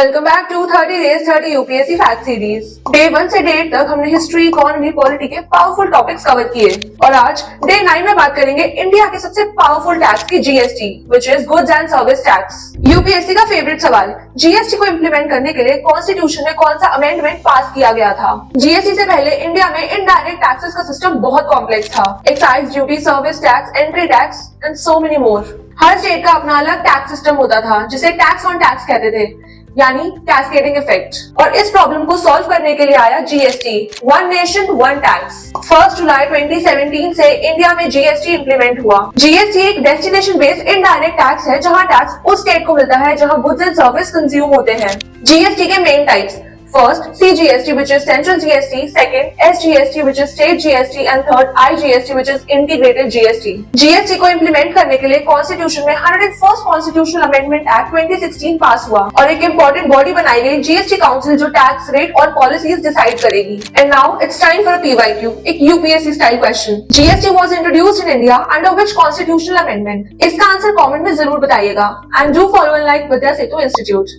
Welcome back to 30 days 30 UPSC fact series. Day 1 से day 8 तक हमने हिस्ट्री, इकोनॉमी, पॉलिटी के पावरफुल टॉपिक्स कवर किए और आज डे 9 में बात करेंगे इंडिया के सबसे पावरफुल टैक्स की GST, which is goods and service tax. UPSC का फेवरेट सवाल, जीएसटी को इम्प्लीमेंट करने के लिए कॉन्स्टिट्यूशन में कौन सा अमेंडमेंट पास किया गया था। जीएसटी से पहले इंडिया में इनडायरेक्ट टैक्सेस का सिस्टम बहुत कॉम्प्लेक्स था। Excise duty, service tax, entry tax and so many more. Her state का अपना अलग टैक्स सिस्टम होता था जिसे टैक्स ऑन टैक्स कहते थे, यानी कैस्केडिंग इफेक्ट। और इस प्रॉब्लम को सॉल्व करने के लिए आया GST, one nation one tax. 1 जुलाई 2017 से इंडिया में जीएसटी इंप्लीमेंट हुआ। जीएसटी एक डेस्टिनेशन बेस्ड इनडायरेक्ट टैक्स है जहां टैक्स उस स्टेट को मिलता है जहां गुड्स एंड सर्विस कंज्यूम होते हैं। जीएसटी के main types, first CGST which is central GST, second SGST which is state GST and third IGST which is integrated GST। GST को इम्प्लीमेंट करने के लिए कॉन्स्टिट्यूशन में 101st कॉन्स्टिट्यूशनल अमेंडमेंट एक्ट 2016 पास हुआ और एक इम्पोर्टेंट बॉडी बनाई गई जीएसटी काउंसिल जो टैक्स रेट और पॉलिसीज डिसाइड करेगी। And now it's time for PYQ, एक UPSC style question. GST was introduced in India under which constitutional amendment? इसका आंसर कमेंट में जरूर बताइएगा and do follow and like Vidya Setu institute.